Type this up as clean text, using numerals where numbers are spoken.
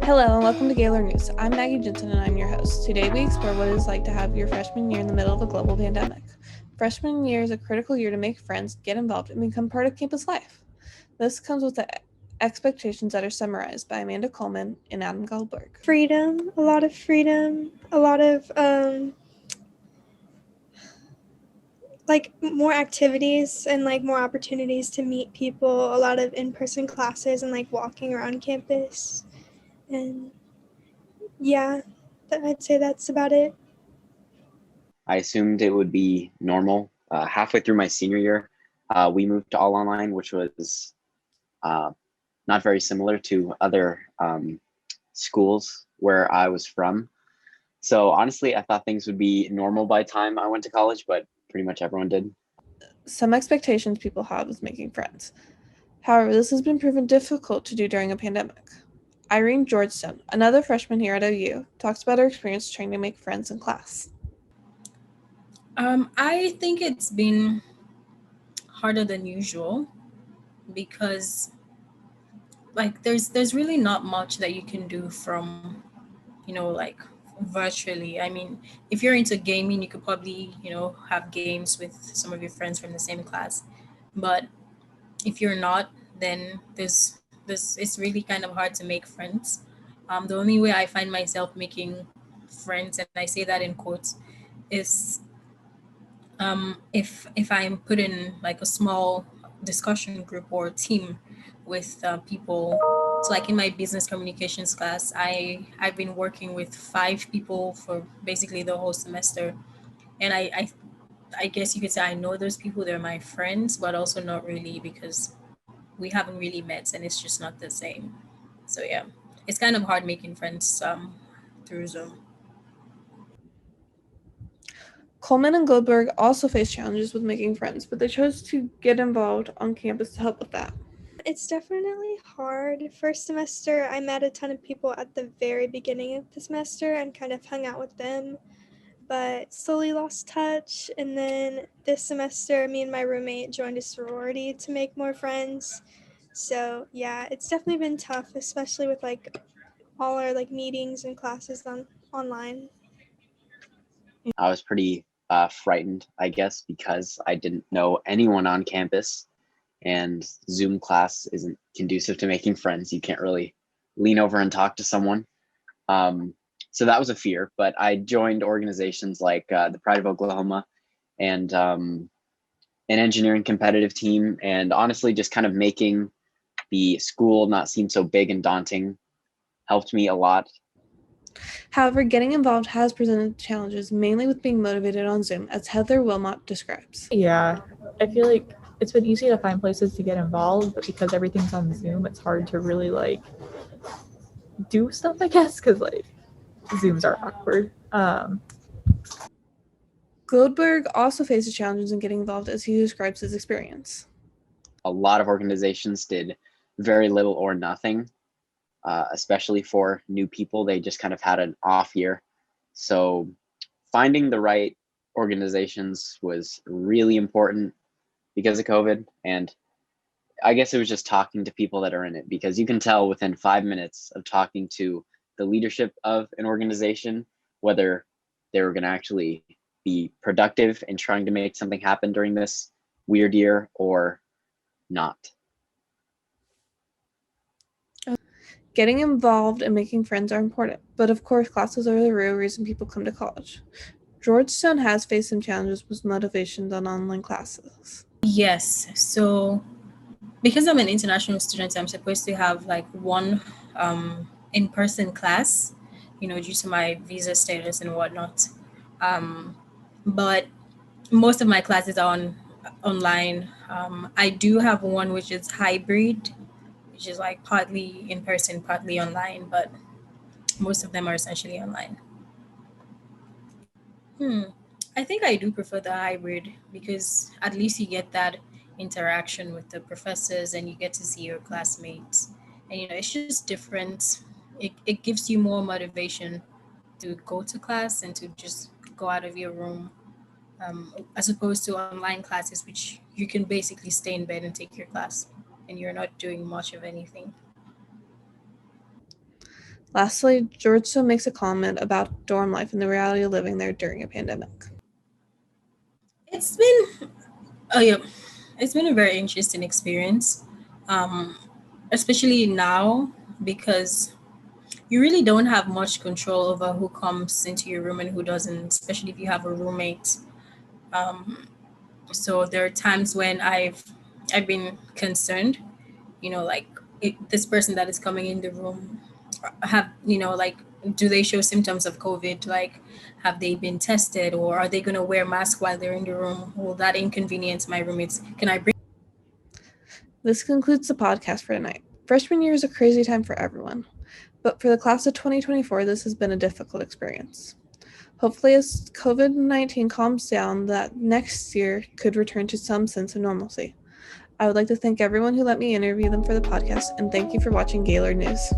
Hello and welcome to Gaylor News. I'm Maggie Jensen and I'm your host. Today we explore what it is like to have your freshman year in the middle of a global pandemic. Freshman year is a critical year to make friends, get involved, and become part of campus life. This comes with the expectations that are summarized by Amanda Coleman and Adam Goldberg. Freedom, a lot of like more activities and like more opportunities to meet people, a lot of in-person classes and like walking around campus. And yeah, I'd say that's about it. I assumed it would be normal. Halfway through my senior year, we moved to all online, which was not very similar to other schools where I was from. So honestly, I thought things would be normal by the time I went to college, but pretty much everyone did. Some expectations people have is making friends. However, this has been proven difficult to do during a pandemic. Irene Georgestone, another freshman here at OU, talks about her experience trying to make friends in class. I think it's been harder than usual because there's really not much that you can do from like virtually. I mean, if you're into gaming, you could probably have games with some of your friends from the same class, but if you're not, then there's it's really kind of hard to make friends. The only way I find myself making friends, and I say that in quotes, is if I'm put in like a small discussion group or team with people. So like in my business communications class, I've been working with 5 people for basically the whole semester, and I guess you could say I know those people. They're my friends, but also not really because we haven't really met, and it's just not the same. So yeah, it's kind of hard making friends through Zoom. Coleman and Goldberg also faced challenges with making friends, but they chose to get involved on campus to help with that. It's definitely hard. First semester, I met a ton of people at the very beginning of the semester and kind of hung out with them, but slowly lost touch. And then this semester, me and my roommate joined a sorority to make more friends. So yeah, it's definitely been tough, especially with like all our like meetings and classes online. I was pretty frightened, I guess, because I didn't know anyone on campus, and Zoom class isn't conducive to making friends. You can't really lean over and talk to someone. Um, so that was a fear, but I joined organizations like the Pride of Oklahoma and an engineering competitive team, and honestly, just kind of making the school not seem so big and daunting helped me a lot. However, getting involved has presented challenges, mainly with being motivated on Zoom, as Heather Wilmot describes. Yeah, I feel like it's been easy to find places to get involved, but because everything's on Zoom, it's hard to really like do stuff, I guess, because like Zooms are awkward. Goldberg also faces challenges in getting involved as he describes his experience. A lot of organizations did very little or nothing, especially for new people. They just kind of had an off year. So finding the right organizations was really important because of COVID. And I guess it was just talking to people that are in it, because you can tell within 5 minutes of talking to the leadership of an organization whether they were going to actually be productive in trying to make something happen during this weird year or not. Getting involved and making friends are important, but of course, classes are the real reason people come to college. Georgetown has faced some challenges with motivations on online classes. Yes. So because I'm an international student, I'm supposed to have like one in-person class, due to my visa status and whatnot. Um, but most of my classes are online. I do have one which is hybrid, which is like partly in person, partly online, but most of them are essentially online. Hmm. I think I do prefer the hybrid because at least you get that interaction with the professors and you get to see your classmates. And it's just different. It gives you more motivation to go to class and to just go out of your room, as opposed to online classes, which you can basically stay in bed and take your class and you're not doing much of anything. Lastly, Georgetown makes a comment about dorm life and the reality of living there during a pandemic. It's been, oh yeah, it's been a very interesting experience, especially now because you really don't have much control over who comes into your room and who doesn't, especially if you have a roommate. Um, so there are times when I've been concerned, like this person that is coming in the room have, like, do they show symptoms of COVID? Like, have they been tested, or are they going to wear masks while they're in the room? Will that inconvenience my roommates? Can I bring? This concludes the podcast for tonight. Freshman year is a crazy time for everyone, but for the class of 2024, this has been a difficult experience. Hopefully, as COVID-19 calms down, that next year could return to some sense of normalcy. I would like to thank everyone who let me interview them for the podcast, and thank you for watching Gaylord News.